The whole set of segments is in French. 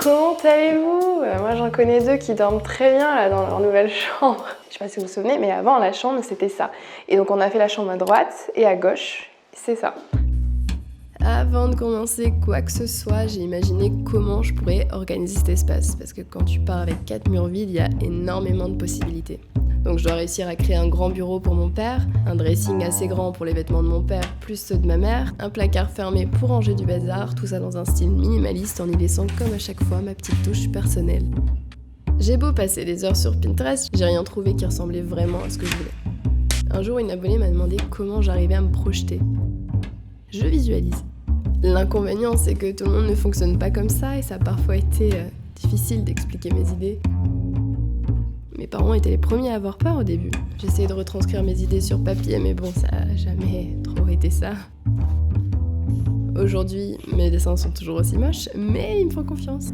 Comment allez-vous? Moi j'en connais deux qui dorment très bien là dans leur nouvelle chambre. Je sais pas si vous vous souvenez, mais avant la chambre c'était ça. Et donc on a fait la chambre à droite et à gauche, c'est ça. Avant de commencer quoi que ce soit, j'ai imaginé comment je pourrais organiser cet espace. Parce que quand tu pars avec 4 murs vides, il y a énormément de possibilités. Donc je dois réussir à créer un grand bureau pour mon père, un dressing assez grand pour les vêtements de mon père plus ceux de ma mère, un placard fermé pour ranger du bazar, tout ça dans un style minimaliste en y laissant comme à chaque fois ma petite touche personnelle. J'ai beau passer des heures sur Pinterest, j'ai rien trouvé qui ressemblait vraiment à ce que je voulais. Un jour, une abonnée m'a demandé comment j'arrivais à me projeter. Je visualise. L'inconvénient, c'est que tout le monde ne fonctionne pas comme ça et ça a parfois été difficile d'expliquer mes idées. Mes parents étaient les premiers à avoir peur au début. J'essayais de retranscrire mes idées sur papier, mais bon, ça n'a jamais trop été ça. Aujourd'hui, mes dessins sont toujours aussi moches, mais ils me font confiance.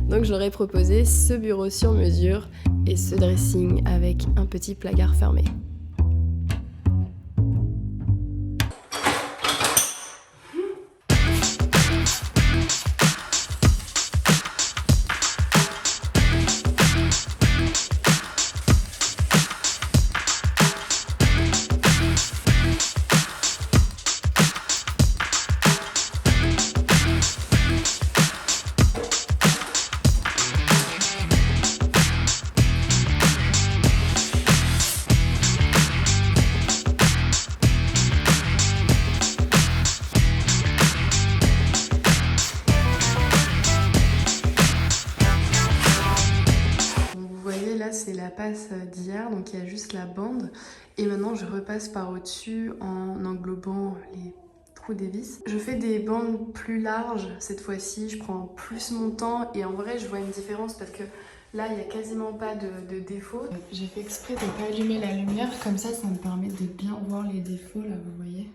Donc je leur ai proposé ce bureau sur mesure et ce dressing avec un petit placard fermé. C'est la passe d'hier, donc il y a juste la bande et maintenant je repasse par au-dessus en englobant les trous des vis. Je fais des bandes plus larges cette fois-ci, je prends plus mon temps et en vrai je vois une différence parce que là il n'y a quasiment pas de défauts. J'ai fait exprès de ne pas allumer la lumière, comme ça me permet de bien voir les défauts là, vous voyez.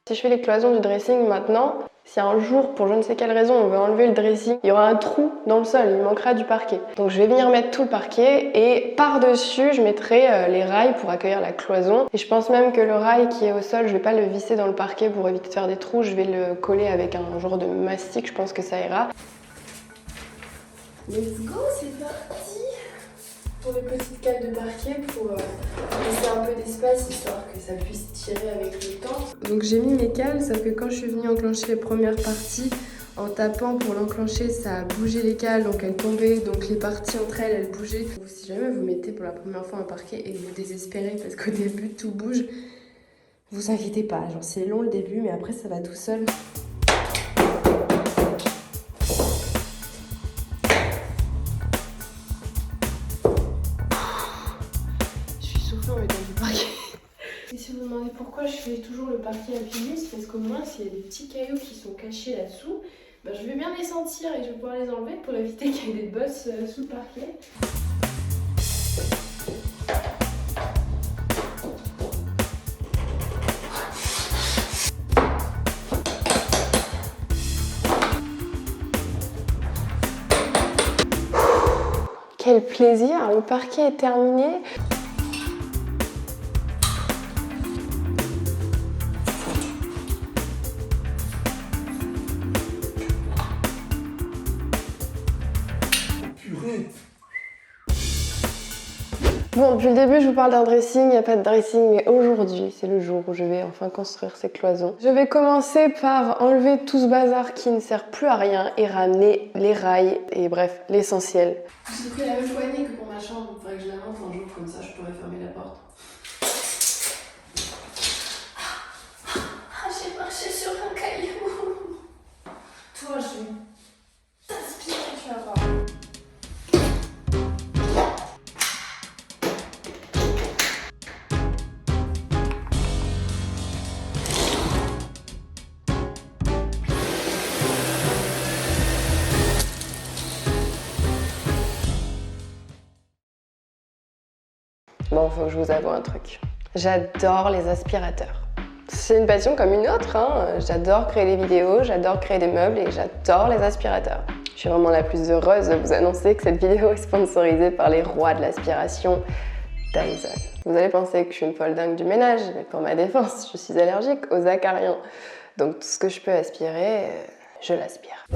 Si je fais les cloisons du dressing maintenant, si un jour, pour je ne sais quelle raison, on veut enlever le dressing, il y aura un trou dans le sol, il manquera du parquet. Donc je vais venir mettre tout le parquet et par-dessus, je mettrai les rails pour accueillir la cloison. Et je pense même que le rail qui est au sol, je vais pas le visser dans le parquet pour éviter de faire des trous, je vais le coller avec un genre de mastic, je pense que ça ira. Let's go, c'est parti pour les petites cales de parquet pour laisser un peu d'espace histoire que ça puisse tirer avec le temps. Donc j'ai mis mes cales, sauf que quand je suis venue enclencher les premières parties, en tapant pour l'enclencher, ça a bougé les cales, donc elles tombaient, donc les parties entre elles, elles bougeaient. Donc, si jamais vous mettez pour la première fois un parquet et que vous désespérez parce qu'au début tout bouge, vous inquiétez pas, genre c'est long le début mais après ça va tout seul. Et si vous vous demandez pourquoi je fais toujours le parquet à piliers, c'est parce qu'au moins s'il y a des petits cailloux qui sont cachés là-dessous, ben, je vais bien les sentir et je vais pouvoir les enlever pour éviter qu'il y ait des bosses sous le parquet. quel plaisir, le parquet est terminé. Bon, depuis le début, je vous parle d'un dressing, il n'y a pas de dressing, mais aujourd'hui, c'est le jour où je vais enfin construire ces cloisons. Je vais commencer par enlever tout ce bazar qui ne sert plus à rien et ramener les rails et bref, l'essentiel. J'ai pris la même poignée que pour ma chambre, il faudrait que je la monte un jour, comme ça je pourrais fermer la porte. Ah, j'ai marché sur un caillou. Toi, je vais t'inspirer, tu vas voir. Bon, faut que je vous avoue un truc. J'adore les aspirateurs. C'est une passion comme une autre, hein. J'adore créer des vidéos, j'adore créer des meubles et j'adore les aspirateurs. Je suis vraiment la plus heureuse de vous annoncer que cette vidéo est sponsorisée par les rois de l'aspiration, Dyson. Vous allez penser que je suis une folle dingue du ménage, mais pour ma défense, je suis allergique aux acariens. Donc tout ce que je peux aspirer, je l'aspire.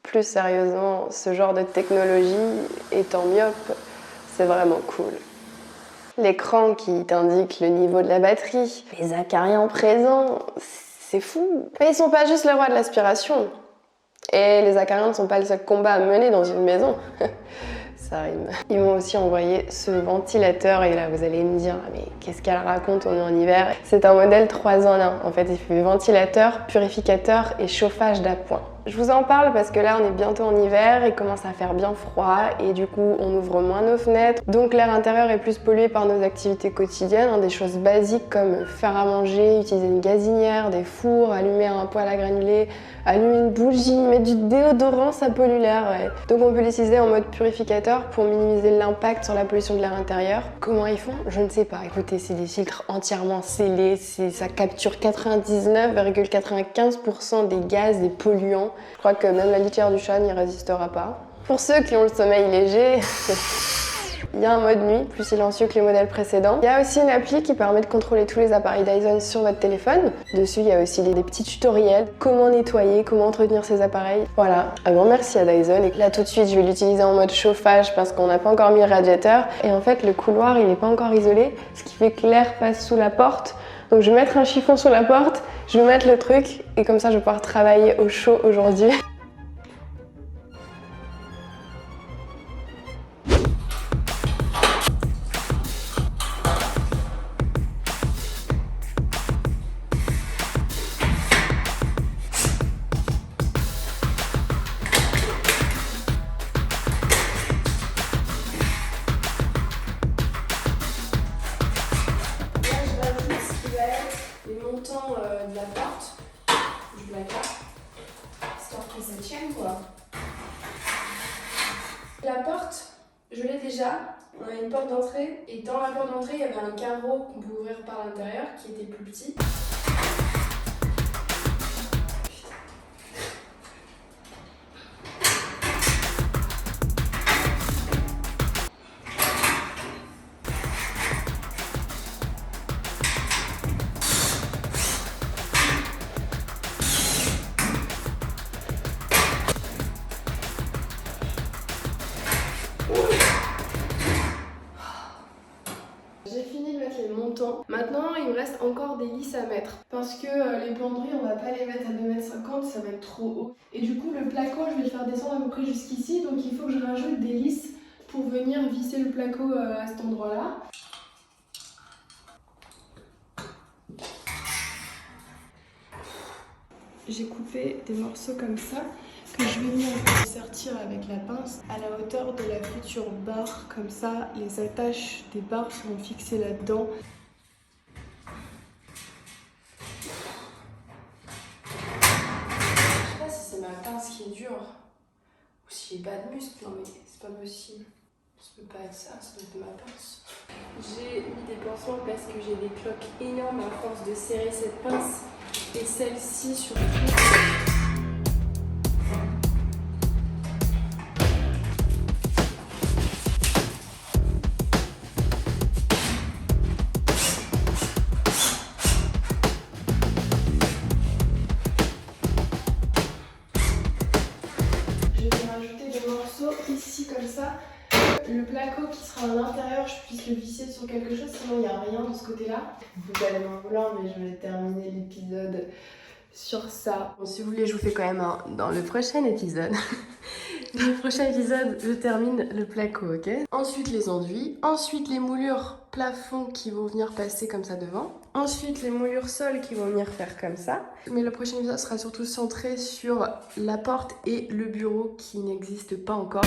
Plus sérieusement, ce genre de technologie, étant myope, c'est vraiment cool. L'écran qui t'indique le niveau de la batterie, les acariens présents, c'est fou. Mais ils sont pas juste les rois de l'aspiration. Et les acariens ne sont pas le seul combat à mener dans une maison. Ça rime. Ils m'ont aussi envoyé ce ventilateur et là vous allez me dire mais qu'est-ce qu'elle raconte, on est en hiver. C'est un modèle 3 en 1. En fait il fait ventilateur, purificateur et chauffage d'appoint. Je vous en parle parce que là on est bientôt en hiver, il commence à faire bien froid et du coup on ouvre moins nos fenêtres. Donc l'air intérieur est plus pollué par nos activités quotidiennes, hein, des choses basiques comme faire à manger, utiliser une gazinière, des fours, allumer un poêle à granulés, allumer une bougie, mettre du déodorant, ça pollue l'air. Ouais. Donc on peut l'utiliser en mode purificateur pour minimiser l'impact sur la pollution de l'air intérieur. Comment ils font? Je ne sais pas. Écoutez, c'est des filtres entièrement scellés, ça capture 99,95% des gaz, des polluants. Je crois que même la litière du chat n'y résistera pas. Pour ceux qui ont le sommeil léger, il y a un mode nuit plus silencieux que les modèles précédents. Il y a aussi une appli qui permet de contrôler tous les appareils Dyson sur votre téléphone. Dessus, il y a aussi des petits tutoriels. Comment nettoyer, comment entretenir ces appareils. Voilà, un grand merci à Dyson. Et là, tout de suite, je vais l'utiliser en mode chauffage parce qu'on n'a pas encore mis le radiateur. Et en fait, le couloir, il n'est pas encore isolé, ce qui fait que l'air passe sous la porte. Donc je vais mettre un chiffon sous la porte, je vais mettre le truc et comme ça, je vais pouvoir travailler au chaud aujourd'hui. De la porte du placard, histoire que ça tienne quoi. La porte, je l'ai déjà, on a une porte d'entrée et dans la porte d'entrée il y avait un carreau qu'on pouvait ouvrir par l'intérieur qui était plus petit. J'ai fini de mettre les montants. Maintenant, il me reste encore des lisses à mettre. Parce que les penderies, on va pas les mettre à 2,50 m, ça va être trop haut. Et du coup, le placo, je vais le faire descendre à peu près jusqu'ici. Donc il faut que je rajoute des lisses pour venir visser le placo à cet endroit-là. J'ai coupé des morceaux comme ça que je vais venir sortir avec la pince à la hauteur de la future barre. Comme ça, les attaches des barres seront fixées là-dedans. Je sais pas si c'est ma pince qui est dure ou si j'ai pas de muscle. Non mais c'est pas possible. Ça peut pas être ça, ça doit être ma pince. J'ai mis des pansements parce que j'ai des cloques énormes à force de serrer cette pince. Et celle-ci surtout. Je vais rajouter des morceaux ici comme ça. Le placo qui sera à l'intérieur, je puisse le visser sur quelque chose, sinon il n'y a rien de ce côté-là. Vous allez m'en vouloir, mais je vais terminer l'épisode sur ça. Bon, si vous voulez, je vous fais quand même un dans le prochain épisode. Le prochain épisode, je termine le placo, ok? Ensuite les enduits, ensuite les moulures plafond qui vont venir passer comme ça devant. Ensuite les moulures sol qui vont venir faire comme ça. Mais le prochain épisode sera surtout centré sur la porte et le bureau qui n'existent pas encore.